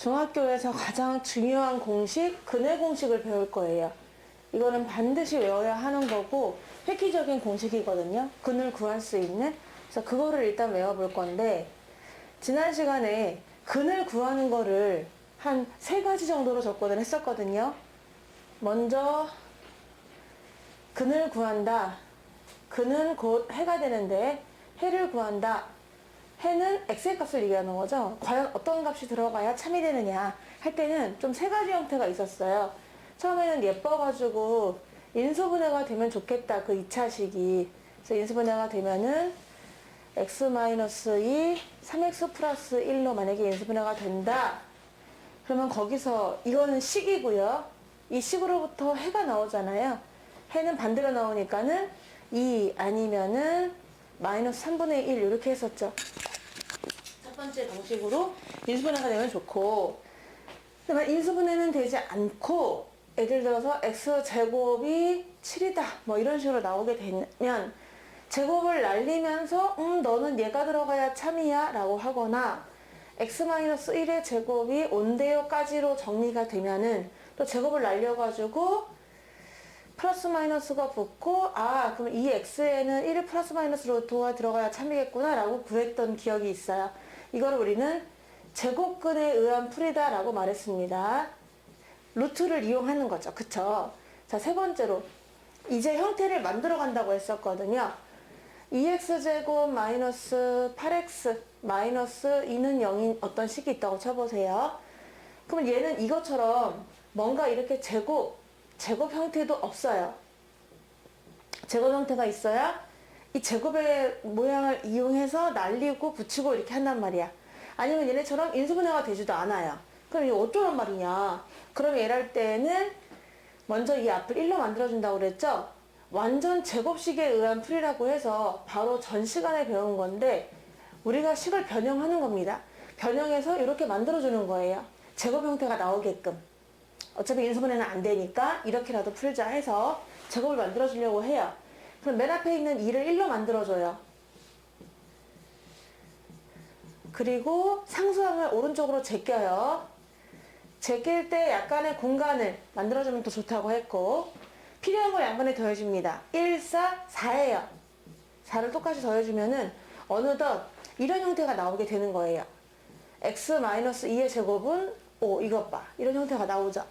중학교에서 가장 중요한 공식, 근해 공식을 배울 거예요. 이거는 반드시 외워야 하는 거고 획기적인 공식이거든요. 근을 구할 수 있는. 그래서 그거를 일단 외워볼 건데, 지난 시간에 근을 구하는 거를 한 3가지 정도로 접근을 했었거든요. 먼저 근을 구한다. 근은 곧 해가 되는데 해를 구한다. 해는 x의 값을 얘기하는 거죠. 과연 어떤 값이 들어가야 참이 되느냐 할 때는 좀 3가지 형태가 있었어요. 처음에는 예뻐가지고 인수분해가 되면 좋겠다, 그 2차식이. 그래서 인수분해가 되면은 x-2 3x 플러스 1로 만약에 인수분해가 된다, 그러면 거기서 이거는 식이고요, 이 식으로부터 해가 나오잖아요. 해는 반대로 나오니까는 2 아니면은 마이너스 3분의 1 이렇게 했었죠. 첫 번째 방식으로 인수분해가 되면 좋고, 그러면 인수분해는 되지 않고 예를 들어서 x제곱이 7이다 뭐 이런 식으로 나오게 되면 제곱을 날리면서 너는 얘가 들어가야 참이야 라고 하거나, x-1의 제곱이 온대요까지로 정리가 되면은 또 제곱을 날려가지고 플러스 마이너스가 붙고, 아 그럼 이 x에는 1의 플러스 마이너스 루트가 들어가야 참이겠구나 라고 구했던 기억이 있어요. 이걸 우리는 제곱근에 의한 풀이다 라고 말했습니다. 루트를 이용하는 거죠. 그쵸? 자, 3번째로 이제 형태를 만들어 간다고 했었거든요. 2x제곱 마이너스 8x 마이너스 2는 0인 어떤 식이 있다고 쳐보세요. 그러면 얘는 이것처럼 뭔가 이렇게 제곱 형태도 없어요. 제곱 형태가 있어야 이 제곱의 모양을 이용해서 날리고 붙이고 이렇게 한단 말이야. 아니면 얘네처럼 인수분해가 되지도 않아요. 그럼 이거 어쩌란 말이냐. 그럼 얘랄 때는 먼저 이 앞을 1로 만들어준다고 그랬죠. 완전 제곱식에 의한 풀이라고 해서 바로 전 시간에 배운 건데, 우리가 식을 변형하는 겁니다. 변형해서 이렇게 만들어주는 거예요. 제곱 형태가 나오게끔. 어차피 인수분해는 안 되니까 이렇게라도 풀자 해서 제곱을 만들어주려고 해요. 그럼 맨 앞에 있는 2를 1로 만들어줘요. 그리고 상수항을 오른쪽으로 제껴요. 제낄 때 약간의 공간을 만들어주면 더 좋다고 했고, 필요한 걸 양변에 더해줍니다. 1, 4, 4예요. 4를 똑같이 더해주면은 어느덧 이런 형태가 나오게 되는 거예요. x-2의 제곱은 5, 이것 봐. 이런 형태가 나오죠.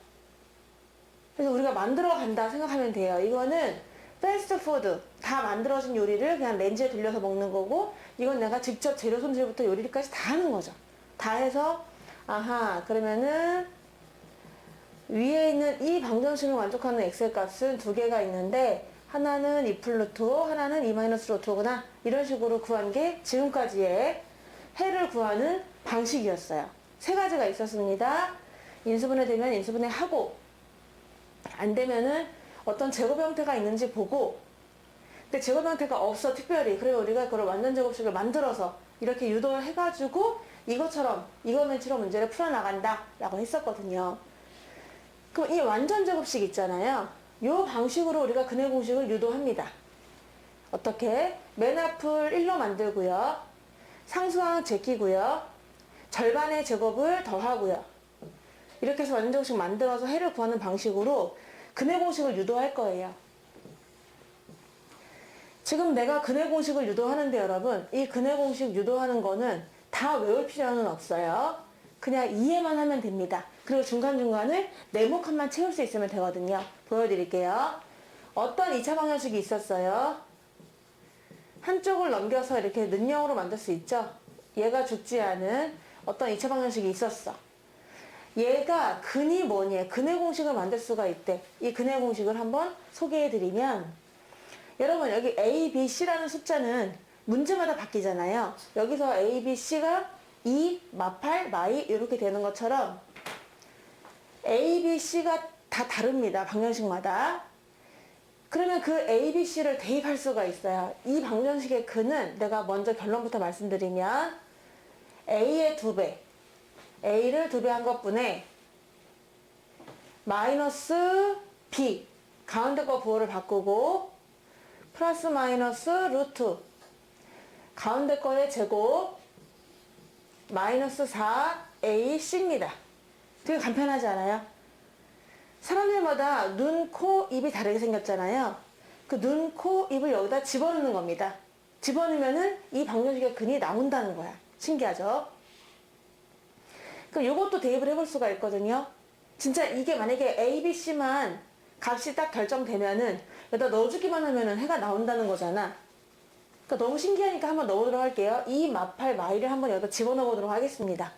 그래서 우리가 만들어 간다 생각하면 돼요. 이거는 패스트푸드, 다 만들어진 요리를 그냥 렌즈에 돌려서 먹는 거고, 이건 내가 직접 재료 손질부터 요리까지 다 하는 거죠. 다 해서, 아하, 그러면은 위에 있는 이 방정식을 만족하는 x의 값은 2개가 있는데, 하나는 2 플루트, 하나는 2 마이너스 루트구나. 이런 식으로 구한 게 지금까지의 해를 구하는 방식이었어요. 3가지가 있었습니다. 인수분해 되면 인수분해 하고, 안 되면은 어떤 제곱 형태가 있는지 보고, 근데 제곱 형태가 없어 특별히, 그래서 우리가 그걸 완전 제곱식을 만들어서 이렇게 유도를 해가지고 이것처럼 이거맨치로 문제를 풀어나간다 라고 했었거든요. 그럼 이 완전 제곱식 있잖아요. 이 방식으로 우리가 근해 공식을 유도합니다. 어떻게? 맨 앞을 1로 만들고요, 상수항 제끼고요, 절반의 제곱을 더하고요. 이렇게 해서 완전 제곱식 만들어서 해를 구하는 방식으로 근해 공식을 유도할 거예요. 지금 내가 근해 공식을 유도하는데 여러분, 이 근해 공식 유도하는 거는 다 외울 필요는 없어요. 그냥 이해만 하면 됩니다. 그리고 중간중간을 네모칸만 채울 수 있으면 되거든요. 보여드릴게요. 어떤 2차 방정식이 있었어요. 한쪽을 넘겨서 이렇게 는형으로 만들 수 있죠. 얘가 죽지 않은 어떤 2차 방정식이 있었어. 얘가 근이 뭐니? 근해 공식을 만들 수가 있대. 이 근해 공식을 한번 소개해드리면, 여러분 여기 A, B, C라는 숫자는 문제마다 바뀌잖아요. 여기서 A, B, C가 2, 마8, 마2 이렇게 되는 것처럼 A, B, C가 다 다릅니다. 방정식마다. 그러면 그 A, B, C를 대입할 수가 있어요. 이 방정식의 근은 내가 먼저 결론부터 말씀드리면 A의 2배, A를 2배 한 것분에 마이너스 B, 가운데 거 부호를 바꾸고 플러스 마이너스 루트, 가운데 거의 제곱 마이너스 4AC입니다. 되게 간편하지 않아요? 사람들마다 눈, 코, 입이 다르게 생겼잖아요. 그 눈, 코, 입을 여기다 집어넣는 겁니다. 집어넣으면은 이 방정식의 근이 나온다는 거야. 신기하죠? 그럼 이것도 대입을 해볼 수가 있거든요. 진짜 이게 만약에 A, B, C만 값이 딱 결정되면은 여기다 넣어주기만 하면은 해가 나온다는 거잖아. 그러니까 너무 신기하니까 한번 넣어보도록 할게요. 이 마팔 마이를 한번 여기다 집어넣어 보도록 하겠습니다.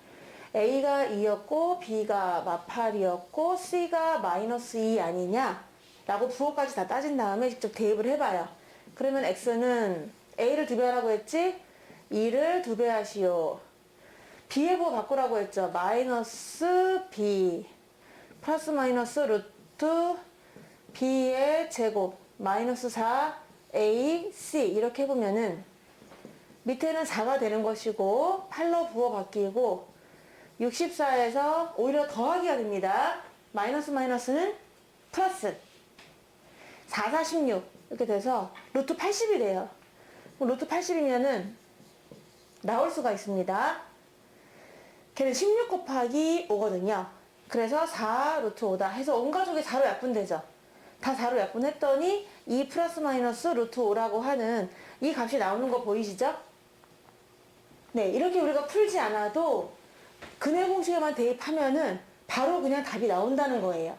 A가 2였고 B가 마팔이었고 C가 마이너스 2 아니냐 라고 부호까지 다 따진 다음에 직접 대입을 해봐요. 그러면 X는 A를 2배 하라고 했지? 2를 2배 하시오. B의 부호 바꾸라고 했죠. 마이너스 B 플러스 마이너스 루트 B의 제곱 마이너스 4 A, C 이렇게 해보면은 밑에는 4가 되는 것이고 8로 부호 바뀌고 64에서 오히려 더하기가 됩니다. 마이너스 마이너스는 플러스 4, 4, 16 이렇게 돼서 루트 80이 돼요. 루트 80이면은 나올 수가 있습니다. 걔는 16 곱하기 5거든요. 그래서 4 루트 5다 해서 온 가족이 4로 약분되죠. 다 4로 약분했더니 2 플러스 마이너스 루트 5라고 하는 이 값이 나오는 거 보이시죠? 네, 이렇게 우리가 풀지 않아도 근해 공식에만 대입하면은 바로 그냥 답이 나온다는 거예요.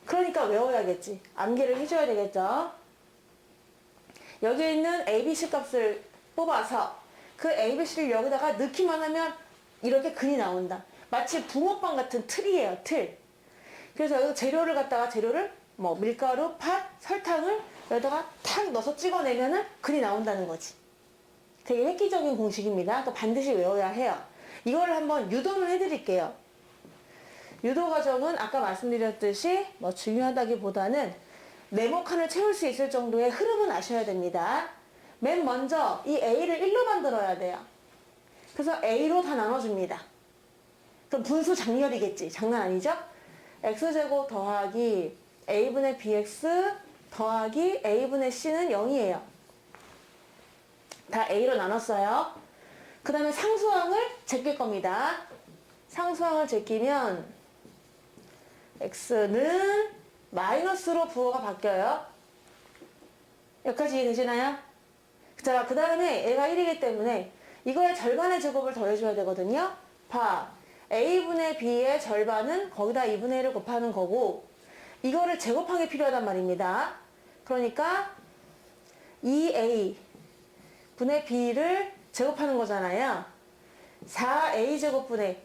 그러니까 외워야겠지. 암기를 해줘야 되겠죠? 여기 있는 ABC 값을 뽑아서 그 ABC를 여기다가 넣기만 하면 이렇게 근이 나온다. 마치 붕어빵 같은 틀이에요, 틀. 그래서 여기 재료를 갖다가 재료를 뭐 밀가루, 팥, 설탕을 여기다가 탁 넣어서 찍어내면은 근이 나온다는 거지. 되게 획기적인 공식입니다. 그러니까 반드시 외워야 해요. 이거를 한번 유도를 해드릴게요. 유도 과정은 아까 말씀드렸듯이 뭐 중요하다기보다는 네모 칸을 채울 수 있을 정도의 흐름은 아셔야 됩니다. 맨 먼저 이 A를 1로 만들어야 돼요. 그래서 A로 다 나눠줍니다. 그럼 분수 장렬이겠지. 장난 아니죠? X제곱 더하기 A분의 BX 더하기 A분의 C는 0이에요. 다 A로 나눴어요. 그 다음에 상수항을 제낄 겁니다. 상수항을 제끼면 X는 마이너스로 부호가 바뀌어요. 여기까지 이해되시나요? 자, 그 다음에 얘가 1이기 때문에 이거의 절반의 제곱을 더해줘야 되거든요. 봐. A분의 B의 절반은 거기다 2분의 1을 곱하는 거고 이거를 제곱한 게 필요하단 말입니다. 그러니까 2A 분의 B를 제곱하는 거잖아요. 4A 제곱분의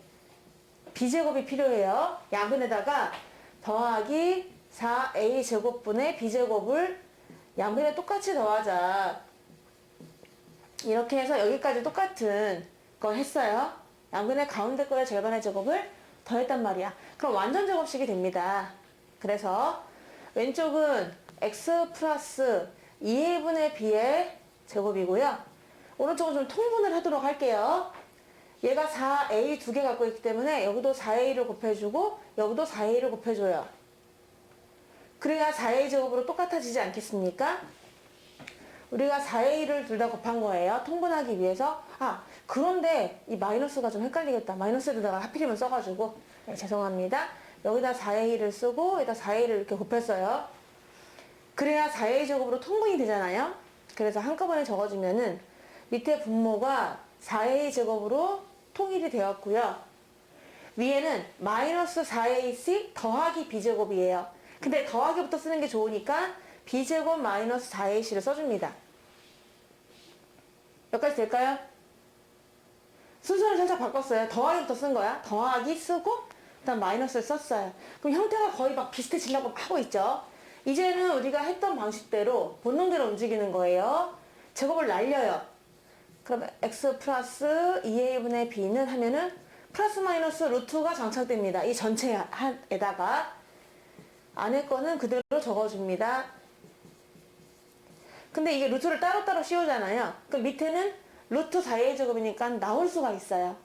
B제곱이 필요해요. 양변에다가 더하기 4A 제곱분의 B제곱을 양변에 똑같이 더하자. 이렇게 해서 여기까지 똑같은 거 했어요. 양변의 가운데 거의 절반의 제곱을 더했단 말이야. 그럼 완전 제곱식이 됩니다. 그래서 왼쪽은 x 플러스 2a분의 b의 제곱이고요. 오른쪽은 좀 통분을 하도록 할게요. 얘가 4a 두 개 갖고 있기 때문에 여기도 4a를 곱해주고 여기도 4a를 곱해줘요. 그래야 4a 제곱으로 똑같아지지 않겠습니까? 우리가 4a를 둘 다 곱한 거예요. 통분하기 위해서. 아, 그런데 이 마이너스가 좀 헷갈리겠다. 마이너스에다가 하필이면 써가지고. 네, 죄송합니다. 여기다 4a를 쓰고 여기다 4a를 이렇게 곱했어요. 그래야 4a 제곱으로 통분이 되잖아요. 그래서 한꺼번에 적어주면은 밑에 분모가 4a 제곱으로 통일이 되었고요. 위에는 마이너스 4ac 더하기 b제곱이에요. 근데 더하기부터 쓰는 게 좋으니까 b제곱 마이너스 4ac를 써줍니다. 여기까지 될까요? 순서를 살짝 바꿨어요. 더하기부터 쓴 거야. 더하기 쓰고 그다음 마이너스를 썼어요. 그럼 형태가 거의 막 비슷해지려고 하고 있죠. 이제는 우리가 했던 방식대로 본능대로 움직이는 거예요. 제곱을 날려요. 그러면 x 플러스 2a분의 b는 하면은 플러스 마이너스 루트가 장착됩니다. 이 전체에다가 안에 거는 그대로 적어줍니다. 근데 이게 루트를 따로따로 씌우잖아요. 그럼 밑에는 루트 4a 제곱이니까 나올 수가 있어요.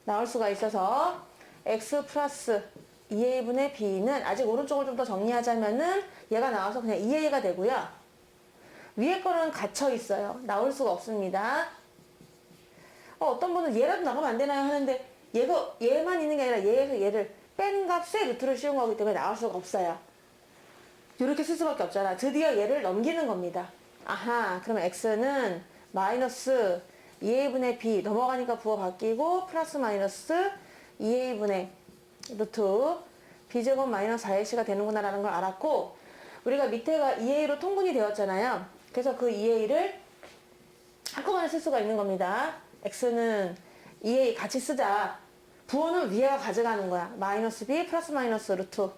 나올 수가 있어서 x 플러스 2a분의 b는 아직 오른쪽을 좀 더 정리하자면은 얘가 나와서 그냥 2a가 되고요. 위에 거는 갇혀 있어요. 나올 수가 없습니다. 어떤 분은 얘라도 나가면 안 되나요? 하는데 얘만 있는 게 아니라 얘에서 얘를 뺀 값에 루트를 씌운 거기 때문에 나올 수가 없어요. 이렇게 쓸 수밖에 없잖아. 드디어 얘를 넘기는 겁니다. 아하, 그러면 x는 마이너스 2a분의 b 넘어가니까 부호 바뀌고 플러스 마이너스 2a분의 루트 b제곱 마이너스 4ac가 되는구나 라는 걸 알았고, 우리가 밑에가 2a로 통분이 되었잖아요. 그래서 그 2a를 한꺼번에 쓸 수가 있는 겁니다. x는 2a 같이 쓰자. 부호는 위에가 가져가는 거야. 마이너스 b 플러스 마이너스 루트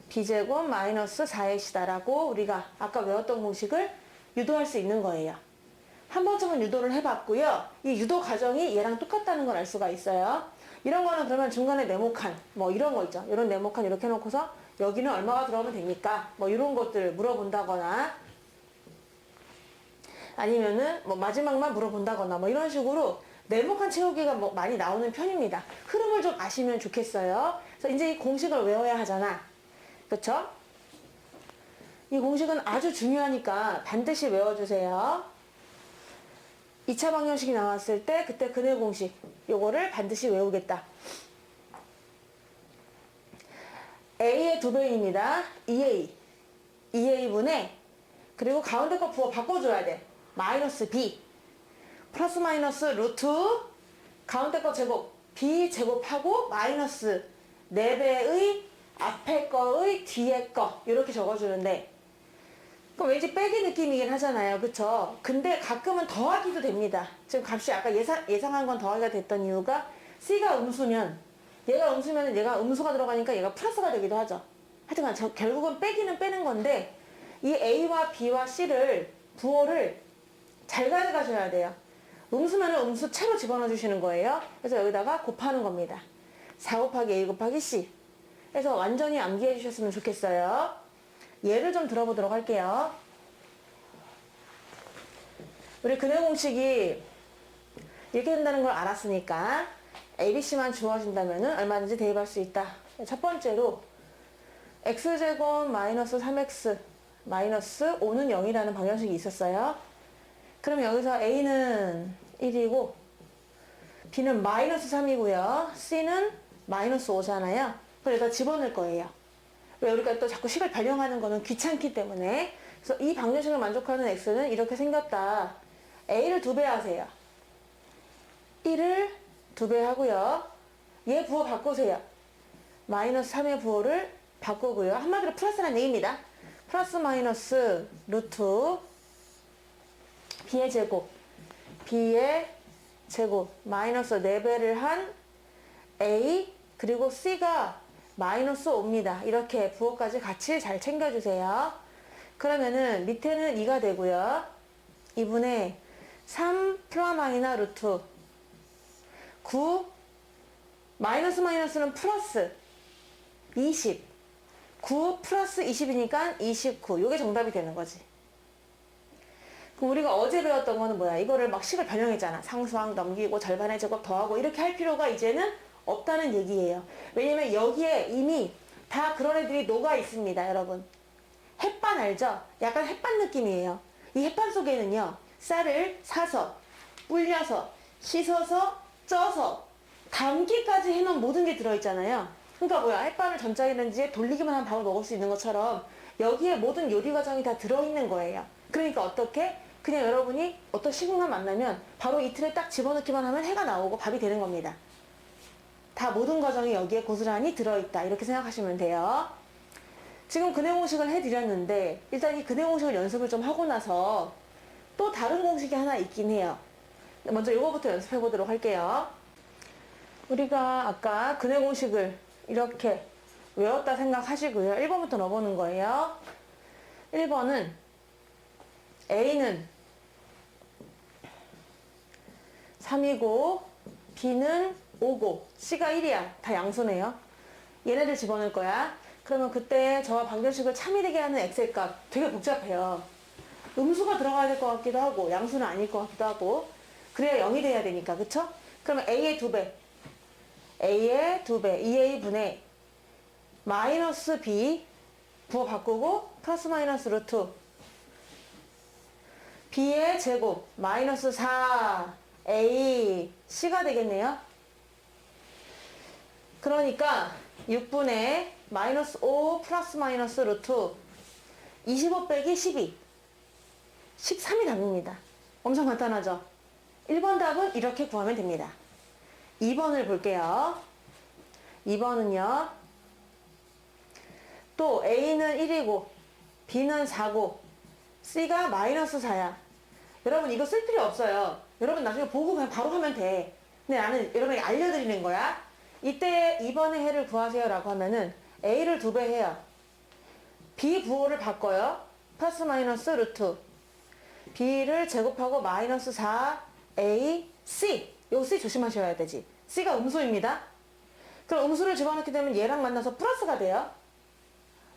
b제곱 마이너스 4ac다라고 우리가 아까 외웠던 공식을 유도할 수 있는 거예요. 한 번쯤은 유도를 해봤고요. 이 유도 과정이 얘랑 똑같다는 걸 알 수가 있어요. 이런 거는 그러면 중간에 네모칸 뭐 이런 거 있죠. 이런 네모칸 이렇게 해놓고서 여기는 얼마가 들어오면 됩니까? 뭐 이런 것들 물어본다거나 아니면은 뭐 마지막만 물어본다거나 뭐 이런 식으로 네모칸 채우기가 뭐 많이 나오는 편입니다. 흐름을 좀 아시면 좋겠어요. 그래서 이제 이 공식을 외워야 하잖아. 그쵸? 이 공식은 아주 중요하니까 반드시 외워주세요. 2차 방정식이 나왔을 때 그때 근해 공식 요거를 반드시 외우겠다. a의 2배입니다. 2a분의 그리고 가운데 거 부호 바꿔줘야 돼. 마이너스 b 플러스 마이너스 루트 가운데 거 제곱 b 제곱하고 마이너스 4배의 앞에 거의 뒤에 거 이렇게 적어주는데, 그럼 왠지 빼기 느낌이긴 하잖아요. 그쵸? 근데 가끔은 더하기도 됩니다. 지금 값이 아까 예상한 건 더하기가 됐던 이유가 C가 음수면 얘가 음수면 얘가 음수가 들어가니까 얘가 플러스가 되기도 하죠. 하여튼간 결국은 빼기는 빼는 건데 이 A와 B와 C를 부호를 잘 가져가셔야 돼요. 음수면은 음수 채로 집어넣어 주시는 거예요. 그래서 여기다가 곱하는 겁니다. 4 곱하기 A 곱하기 C. 그래서 완전히 암기해 주셨으면 좋겠어요. 예를 좀 들어보도록 할게요. 우리 근해 공식이 이렇게 된다는 걸 알았으니까 ABC만 주어진다면 얼마든지 대입할 수 있다. 첫 번째로 x제곱 마이너스 3x 마이너스 5는 0이라는 방정식이 있었어요. 그럼 여기서 A는 1이고 B는 마이너스 3이고요. C는 마이너스 5잖아요. 그걸 여기다 집어넣을 거예요. 왜 우리가 또 자꾸 식을 변형하는 거는 귀찮기 때문에. 그래서 이 방정식을 만족하는 x는 이렇게 생겼다. a를 2배 하세요. 1을 2배 하고요. 얘 부호 바꾸세요. 마이너스 3의 부호를 바꾸고요. 한마디로 플러스라는 얘기입니다. 플러스 마이너스 루트 b의 제곱 마이너스 4배를 한 a 그리고 c가 마이너스 5입니다. 이렇게 부호까지 같이 잘 챙겨주세요. 그러면은 밑에는 2가 되고요. 2분의 3 플라마이나 루트 9 마이너스 마이너스는 플러스 20 9 플러스 20이니까 29. 이게 정답이 되는 거지. 그럼 우리가 어제 배웠던 거는 뭐야? 이거를 막 식을 변형했잖아. 상수항 넘기고 절반의 제곱 더하고 이렇게 할 필요가 이제는 없다는 얘기예요. 왜냐면 여기에 이미 다 그런 애들이 녹아 있습니다, 여러분. 햇반 알죠? 약간 햇반 느낌이에요. 이 햇반 속에는요, 쌀을 사서, 불려서, 씻어서, 쪄서, 담기까지 해놓은 모든 게 들어있잖아요. 그러니까 뭐야, 햇반을 전자레인지에 돌리기만 하면 밥을 먹을 수 있는 것처럼 여기에 모든 요리 과정이 다 들어있는 거예요. 그러니까 어떻게? 그냥 여러분이 어떤 식물만 만나면 바로 이틀에 딱 집어넣기만 하면 해가 나오고 밥이 되는 겁니다. 다 모든 과정이 여기에 고스란히 들어있다. 이렇게 생각하시면 돼요. 지금 근해 공식을 해드렸는데 일단 이 근해 공식을 연습을 좀 하고 나서 또 다른 공식이 하나 있긴 해요. 먼저 이거부터 연습해 보도록 할게요. 우리가 아까 근해 공식을 이렇게 외웠다 생각하시고요. 1번부터 넣어보는 거예요. 1번은 A는 3이고 B는 5고 C가 1이야. 다 양수네요. 얘네들 집어넣을 거야. 그러면 그때 저와 방정식을 참이되게 하는 x의 값 되게 복잡해요. 음수가 들어가야 될 것 같기도 하고 양수는 아닐 것 같기도 하고 그래야 0이 돼야 되니까. 그쵸? 그러면 A의 2배 2A분의 마이너스 B 부호 바꾸고 플러스 마이너스 루트 B의 제곱 마이너스 4A C가 되겠네요. 그러니까 6분의 마이너스 5 플러스 마이너스 루트 25 빼기 12. 13이 답입니다. 엄청 간단하죠? 1번 답은 이렇게 구하면 됩니다. 2번을 볼게요. 2번은요. 또 A는 1이고 B는 4고 C가 마이너스 4야. 여러분 이거 쓸 필요 없어요. 여러분 나중에 보고 그냥 바로 하면 돼. 근데 나는 여러분에게 알려드리는 거야. 이때 2번의 해를 구하세요 라고 하면은 A를 2배 해요. B 부호를 바꿔요. 플러스 마이너스 루트 B를 제곱하고 마이너스 4A C. 요 C 조심하셔야 되지. C가 음수입니다. 그럼 음수를 집어넣게 되면 얘랑 만나서 플러스가 돼요.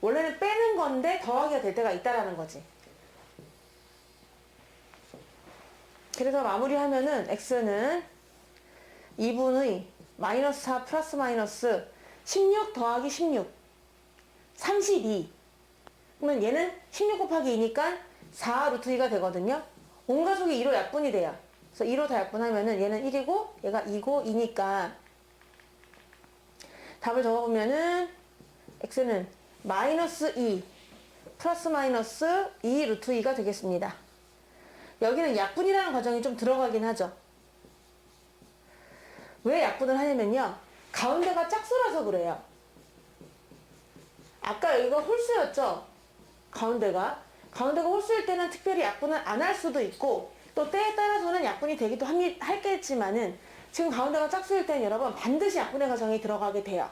원래는 빼는 건데 더하기가 될 때가 있다라는 거지. 그래서 마무리하면은 X는 2분의 마이너스 4 플러스 마이너스 16 더하기 16 32. 그러면 얘는 16 곱하기 2니까 4 루트 2가 되거든요. 온 가족이 2로 약분이 돼요. 그래서 2로 다 약분하면은 얘는 1이고 얘가 2고 2니까 답을 적어보면은 X는 마이너스 2 플러스 마이너스 2 루트 2가 되겠습니다. 여기는 약분이라는 과정이 좀 들어가긴 하죠. 왜 약분을 하냐면요. 가운데가 짝수라서 그래요. 아까 여기가 홀수였죠. 가운데가 홀수일 때는 특별히 약분을 안 할 수도 있고 또 때에 따라서는 약분이 되기도 하겠지만은 지금 가운데가 짝수일 때는 여러분 반드시 약분의 과정이 들어가게 돼요.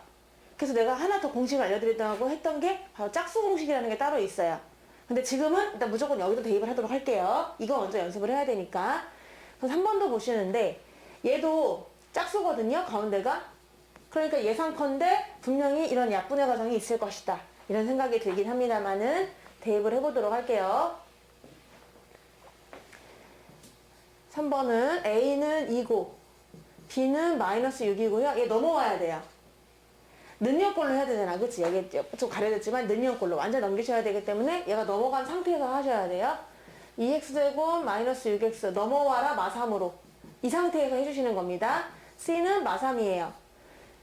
그래서 내가 하나 더 공식을 알려드리려고 했던 게 바로 짝수 공식이라는 게 따로 있어요. 근데 지금은 일단 무조건 여기도 대입을 하도록 할게요. 이거 먼저 연습을 해야 되니까. 그래서 한 번 더 보시는데 얘도 짝수거든요. 가운데가. 그러니까 예상컨대 분명히 이런 약분의 과정이 있을 것이다. 이런 생각이 들긴 합니다만은 대입을 해보도록 할게요. 3번은 A는 2고 B는 마이너스 6이고요. 얘 넘어와야 돼요. 능력꼴로 해야 되잖아. 그치? 여기 좀 가려졌지만 능력꼴로 완전 넘기셔야 되기 때문에 얘가 넘어간 상태에서 하셔야 돼요. 2x제곱 마이너스 6x 넘어와라 마3으로 이 상태에서 해주시는 겁니다. C는 마3이에요.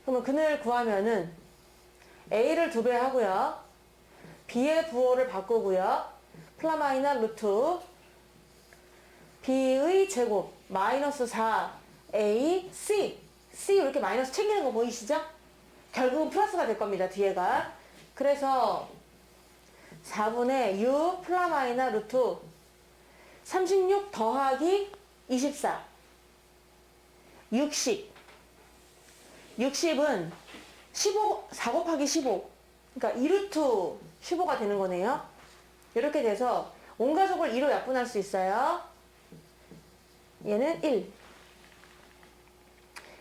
그러면 근을 구하면은 A를 2배 하고요. B의 부호를 바꾸고요. 플라마이너 루트 B의 제곱 마이너스 4A C 이렇게 마이너스 챙기는 거 보이시죠? 결국은 플러스가 될 겁니다. 뒤에가. 그래서 4분의 6 플라마이너 루트 36 더하기 24 60 60은 15 4 곱하기 15 그러니까 2루트 15가 되는 거네요. 이렇게 돼서 온 가족을 2로 약분할 수 있어요. 얘는 1.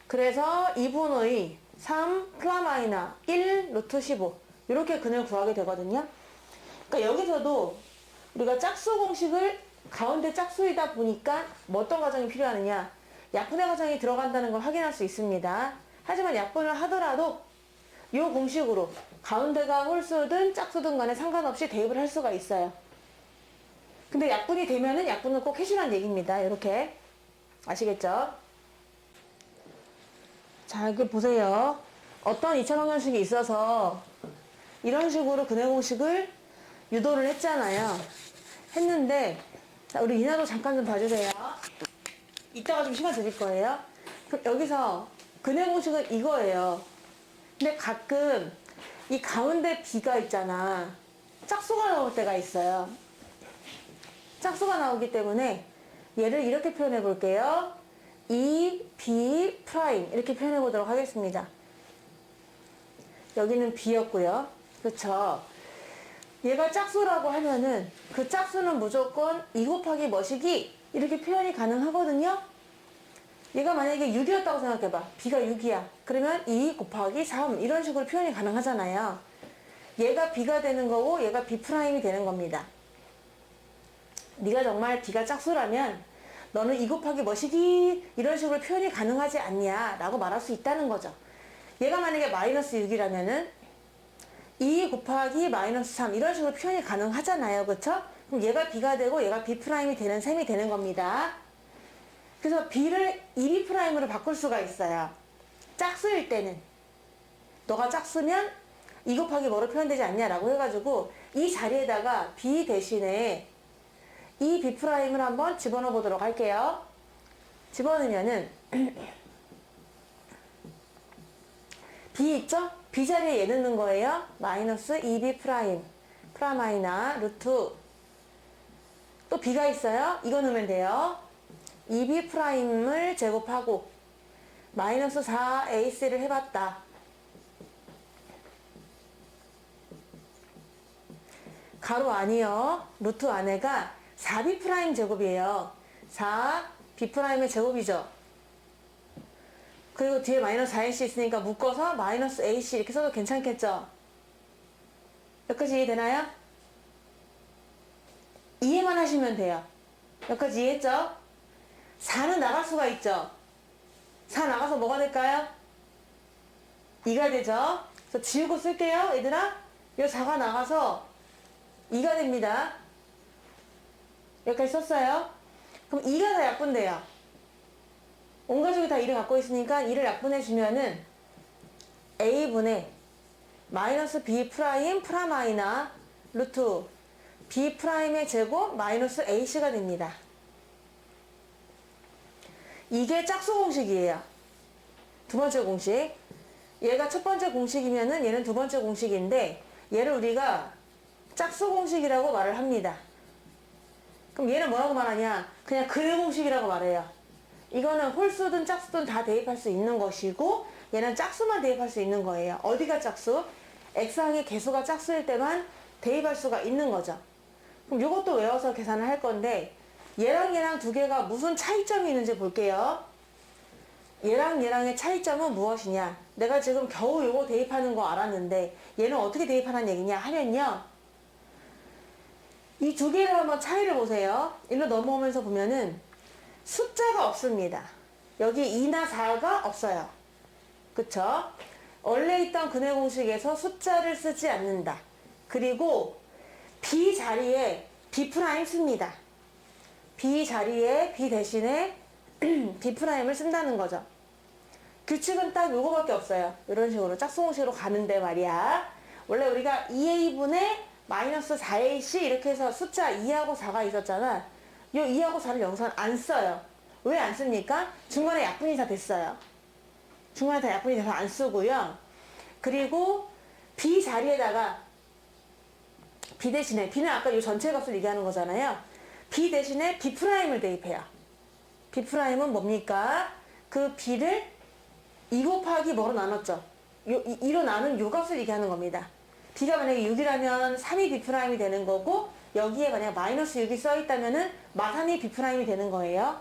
그래서 2분의 3 플라마이너 1 루트 15 이렇게 근을 구하게 되거든요. 그러니까 여기서도 우리가 짝수 공식을 가운데 짝수이다 보니까 뭐 어떤 과정이 필요하느냐 약분의 과정이 들어간다는 걸 확인할 수 있습니다. 하지만 약분을 하더라도 이 공식으로 가운데가 홀수든 짝수든 간에 상관없이 대입을 할 수가 있어요. 근데 약분이 되면은 약분을 꼭 해주라는 얘기입니다. 이렇게 아시겠죠? 자, 여기 보세요. 어떤 2차 방정식이 있어서 이런 식으로 근해 공식을 유도를 했잖아요. 했는데 자, 우리 이나도 잠깐 좀 봐주세요. 이따가 좀 시간 드릴 거예요. 그럼 여기서 근해 공식은 이거예요. 근데 가끔 이 가운데 B가 있잖아. 짝수가 나올 때가 있어요. 짝수가 나오기 때문에 얘를 이렇게 표현해 볼게요. E, B 프라임 이렇게 표현해 보도록 하겠습니다. 여기는 B였고요. 그쵸? 얘가 짝수라고 하면은 그 짝수는 무조건 2 곱하기 뭐시기 이렇게 표현이 가능하거든요. 얘가 만약에 6이었다고 생각해봐. B가 6이야. 그러면 2 곱하기 3 이런 식으로 표현이 가능하잖아요. 얘가 B가 되는 거고 얘가 B 프라임이 되는 겁니다. 네가 정말 B가 짝수라면 너는 2 곱하기 뭐시기 이런 식으로 표현이 가능하지 않냐 라고 말할 수 있다는 거죠. 얘가 만약에 마이너스 6이라면은 2 곱하기 마이너스 3 이런 식으로 표현이 가능하잖아요. 그쵸? 그럼 얘가 B가 되고 얘가 B 프라임이 되는 셈이 되는 겁니다. 그래서 B를 2B 프라임으로 바꿀 수가 있어요. 짝수일 때는. 너가 짝수면 2 곱하기 뭐로 표현되지 않냐라고 해가지고 이 자리에다가 b 대신에 이 b'을 한번 집어넣어 보도록 할게요. 집어넣으면은 b 있죠? b 자리에 얘 넣는 거예요. 마이너스 2b 프라마이나 루트 또 b가 있어요. 이거 넣으면 돼요. 2b'을 제곱하고 마이너스 4ac를 해봤다. 가로 안이요. 루트 안에가 4b' 제곱이에요. 4b'의 제곱이죠. 그리고 뒤에 마이너스 4ac 있으니까 묶어서 마이너스 ac 이렇게 써도 괜찮겠죠? 여기까지 이해되나요? 이해만 하시면 돼요. 여기까지 이해했죠? 4는 나갈 수가 있죠? 4 나가서 뭐가 될까요? 2가 되죠? 그래서 지우고 쓸게요, 얘들아. 이 4가 나가서 2가 됩니다. 여기까지 썼어요. 그럼 2가 다 약분돼요. 온 가족이 다 2를 갖고 있으니까 2를 약분해주면은 a분의 마이너스 b 프라마이나 루트 b'의 제곱 마이너스 ac가 됩니다. 이게 짝수 공식이에요. 두 번째 공식. 얘가 첫 번째 공식이면은 얘는 두 번째 공식인데 얘를 우리가 짝수 공식이라고 말을 합니다. 그럼 얘는 뭐라고 말하냐? 그냥 글 공식이라고 말해요. 이거는 홀수든 짝수든 다 대입할 수 있는 것이고 얘는 짝수만 대입할 수 있는 거예요. 어디가 짝수? x항의 개수가 짝수일 때만 대입할 수가 있는 거죠. 그럼 이것도 외워서 계산을 할 건데 얘랑 얘랑 두 개가 무슨 차이점이 있는지 볼게요. 얘랑 얘랑의 차이점은 무엇이냐? 내가 지금 겨우 요거 대입하는 거 알았는데 얘는 어떻게 대입하는 얘기냐 하면요. 이 두 개를 한번 차이를 보세요. 일로 넘어오면서 보면은 숫자가 없습니다. 여기 2나 4가 없어요. 그쵸? 원래 있던 근해 공식에서 숫자를 쓰지 않는다. 그리고 b 자리에 b' 씁니다. b 자리에 b 대신에 b'을 쓴다는 거죠. 규칙은 딱 요거밖에 없어요. 이런 식으로 짝수 공식으로 가는데 말이야. 원래 우리가 2a분의 마이너스 4ac 이렇게 해서 숫자 2하고 4가 있었잖아. 요 2하고 4를 여기서는 안 써요. 왜 안 씁니까? 중간에 약분이 다 됐어요. 중간에 다 약분이 돼서 안 쓰고요. 그리고 b 자리에다가 b 대신에 b는 아까 요 전체 값을 얘기하는 거잖아요. b 대신에 b'을 대입해요. b'은 뭡니까? 그 b를 2 곱하기 뭐로 나눴죠? 2로 나눈 요 값을 얘기하는 겁니다. b가 만약에 6이라면 3이 b'이 되는 거고 여기에 만약 마이너스 6이 써있다면은 마삼이 b'이 되는 거예요.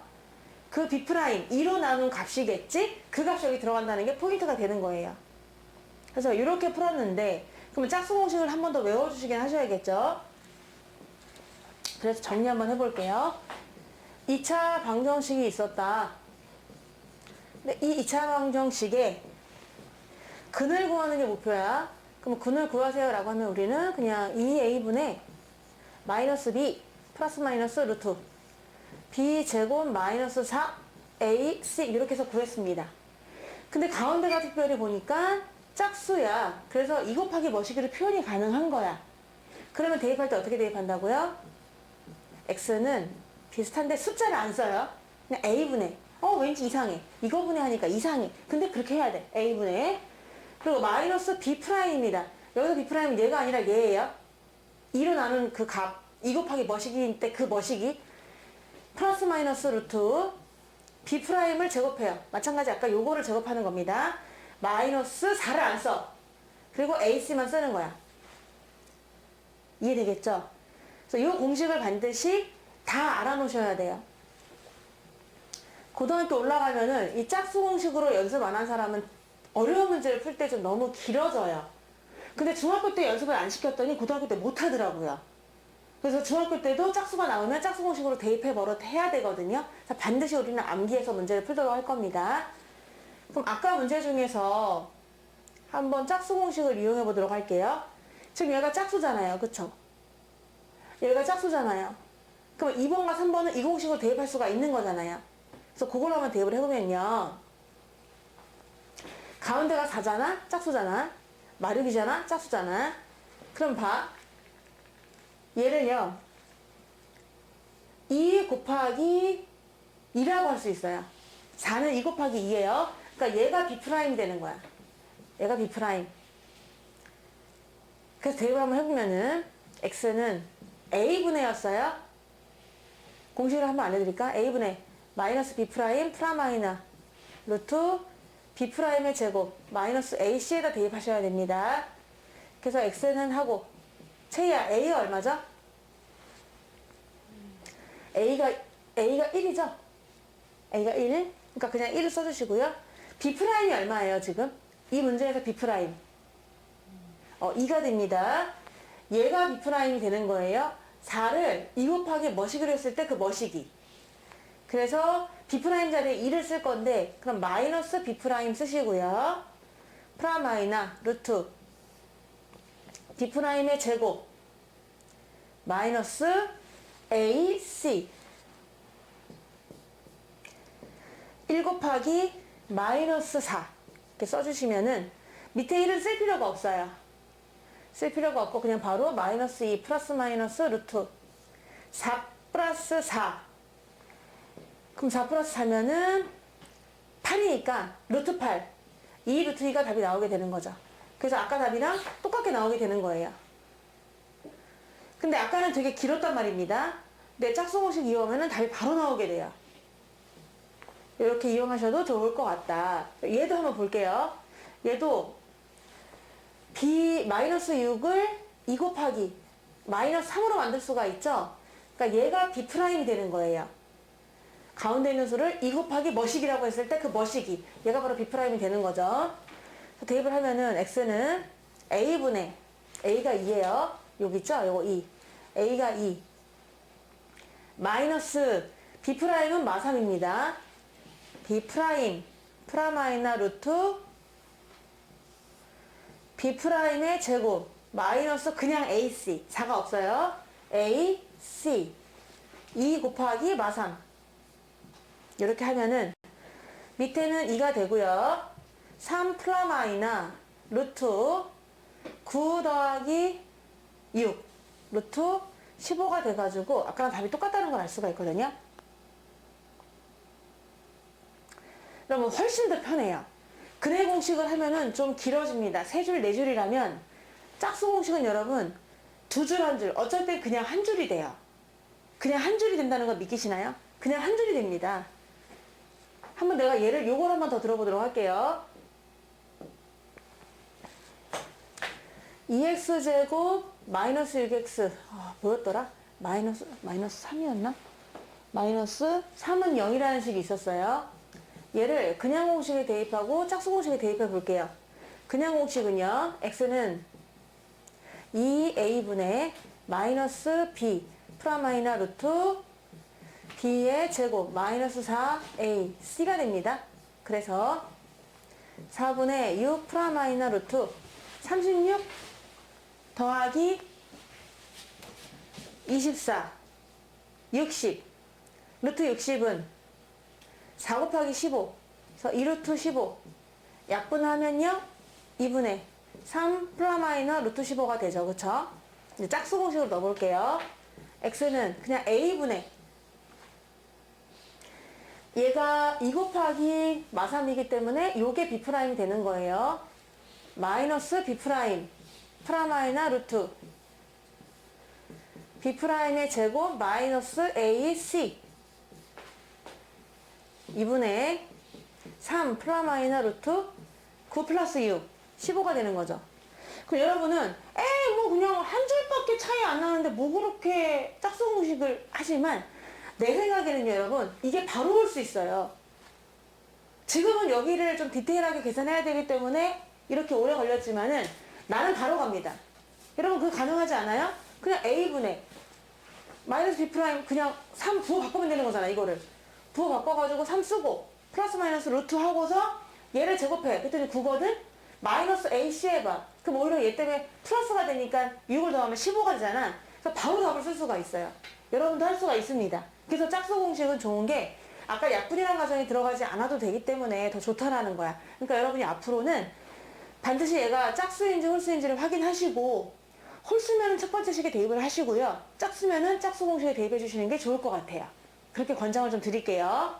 그 b' 2로 나눈 값이겠지? 그 값이 여기 들어간다는 게 포인트가 되는 거예요. 그래서 이렇게 풀었는데 그러면 짝수 공식을 한 번 더 외워주시긴 하셔야겠죠? 그래서 정리 한번 해볼게요. 2차 방정식이 있었다. 근데 이 2차 방정식에 근을 구하는 게 목표야. 그럼 근을 구하세요 라고 하면 우리는 그냥 2a분의 마이너스 b 플러스 마이너스 루트 b 제곱 마이너스 4ac 이렇게 해서 구했습니다. 근데 가운데가 특별히 보니까 짝수야. 그래서 2 곱하기 뭐시기로 표현이 가능한 거야. 그러면 대입할 때 어떻게 대입한다고요? x는 비슷한데 숫자를 안 써요. 그냥 a분의 왠지 이상해. 이거분의 하니까 이상해. 근데 그렇게 해야 돼. a분의 그리고 마이너스 b'입니다. 여기서 b'은 얘가 아니라 얘예요. 2로 나눈 그 값 2 곱하기 뭐시기일 때 그 뭐시기 플러스 마이너스 루트 b'을 제곱해요. 마찬가지 아까 요거를 제곱하는 겁니다. 마이너스 4를 안 써. 그리고 ac만 쓰는 거야. 이해되겠죠? 그래서 이 공식을 반드시 다 알아놓으셔야 돼요. 고등학교 올라가면은 이 짝수 공식으로 연습 안 한 사람은 어려운 문제를 풀 때 좀 너무 길어져요. 근데 중학교 때 연습을 안 시켰더니 고등학교 때 못 하더라고요. 그래서 중학교 때도 짝수가 나오면 짝수 공식으로 대입해 버릇 해야 되거든요. 그래서 반드시 우리는 암기해서 문제를 풀도록 할 겁니다. 그럼 아까 문제 중에서 한번 짝수 공식을 이용해 보도록 할게요. 지금 얘가 짝수잖아요. 그쵸? 얘가 짝수잖아요. 그럼 2번과 3번은 이 공식으로 대입할 수가 있는 거잖아요. 그래서 그걸로 한번 대입을 해보면요. 가운데가 4잖아? 짝수잖아? 마륙이잖아? 짝수잖아? 그럼 봐. 얘를요. 2 곱하기 2라고 할 수 있어요. 4는 2 곱하기 2예요. 그러니까 얘가 B'이 되는 거야. 얘가 B'. 그래서 대입을 한번 해보면은 X는 A분의 였어요. 공식을 한번 알려드릴까? A분의 마이너스 B' 프라마이나 루트 B'의 제곱 마이너스 AC에다 대입하셔야 됩니다. 그래서 X는 하고 채희야 A가 얼마죠? A가 1이죠? A가 1. 그러니까 그냥 1을 써주시고요. B'이 얼마예요 지금? 이 문제에서 B'. 2가 됩니다. 얘가 B'이 되는 거예요. 4를 2 곱하기 머시기로 했을 때 그 머시기. 그래서 B' 자리에 2를 쓸 건데 그럼 마이너스 B' 쓰시고요. 프라마이나 루트 B'의 제곱 마이너스 AC 1 곱하기 마이너스 4 이렇게 써주시면은 밑에 1을 쓸 필요가 없어요. 쓸 필요가 없고 그냥 바로 마이너스 2 플러스 마이너스 루트 4 플러스 4 그럼 4 플러스 4면은 8이니까 루트 8 2 루트 2가 답이 나오게 되는 거죠. 그래서 아까 답이랑 똑같게 나오게 되는 거예요. 근데 아까는 되게 길었단 말입니다. 근데 짝수공식 이용하면 답이 바로 나오게 돼요. 이렇게 이용하셔도 좋을 것 같다. 얘도 한번 볼게요. 얘도 B 마이너스 6을 2 곱하기 마이너스 3으로 만들 수가 있죠. 그러니까 얘가 B' 되는 거예요. 가운데 있는 수를 2 곱하기 머시기라고 했을 때 그 머시기 얘가 바로 B' 되는 거죠. 대입을 하면은 X는 A분의 A가 2예요. 여기 있죠? 요거 2. A가 2 마이너스 B'은 마3입니다. B' 프라마이나 루트 B'의 제곱 마이너스 그냥 AC 4가 없어요. AC 2 곱하기 마3 이렇게 하면은 밑에는 2가 되고요. 3 프라마이나 루트 9 더하기 6 루트 15가 돼가지고 아까랑 답이 똑같다는 걸 알 수가 있거든요. 그러면 훨씬 더 편해요. 근해 공식을 하면은 좀 길어집니다. 3줄, 4줄이라면 짝수 공식은 여러분 2줄, 1줄 어쩔 땐 그냥 한 줄이 돼요. 그냥 한 줄이 된다는 거 믿기시나요? 그냥 한 줄이 됩니다. 한번 내가 요걸 한번 더 들어보도록 할게요. 2x제곱 마이너스 6x 뭐였더라? 마이너스 3이었나? 마이너스 3은 0이라는 식이 있었어요. 얘를 그냥 공식에 대입하고 짝수 공식에 대입해 볼게요. 그냥 공식은요. x는 2a분의 마이너스 b 프라마이나 루트 b의 제곱 마이너스 4a c가 됩니다. 그래서 4분의 6 프라마이나 루트 36 더하기 24 60 루트 60은 4 곱하기 15 그래서 2루트 15 약분하면요 2분의 3 프라마이너 루트 15가 되죠. 그쵸? 이제 짝수 공식으로 넣어볼게요. x는 그냥 a분의 얘가 2 곱하기 마3이기 때문에 요게 B'이 되는 거예요. 마이너스 B' 프라마이나 루트 B'의 제곱 마이너스 AC 2분의 3 프라마이나 루트 9 플러스 6 15가 되는 거죠. 그럼 여러분은 뭐 그냥 한 줄밖에 차이 안 나는데 뭐 그렇게 짝수 공식을 하지만 내 생각에는요 여러분 이게 바로 올 수 있어요. 지금은 여기를 좀 디테일하게 계산해야 되기 때문에 이렇게 오래 걸렸지만은 나는 바로 갑니다. 여러분 그거 가능하지 않아요? 그냥 A분의 마이너스 B' 그냥 3 부호 바꾸면 되는 거잖아. 이거를 부호 바꿔가지고 3 쓰고 플러스 마이너스 루트 하고서 얘를 제곱해. 그랬더니 9거든? 마이너스 AC 해봐. 그럼 오히려 얘 때문에 플러스가 되니까 6을 더하면 15가 되잖아. 그래서 바로 답을 쓸 수가 있어요. 여러분도 할 수가 있습니다. 그래서 짝수 공식은 좋은 게 아까 약분이라는 과정이 들어가지 않아도 되기 때문에 더 좋다라는 거야. 그러니까 여러분이 앞으로는 반드시 얘가 짝수인지 홀수인지를 확인하시고, 홀수면은 첫 번째 식에 대입을 하시고요. 짝수면은 짝수 공식에 대입해 주시는 게 좋을 것 같아요. 그렇게 권장을 좀 드릴게요.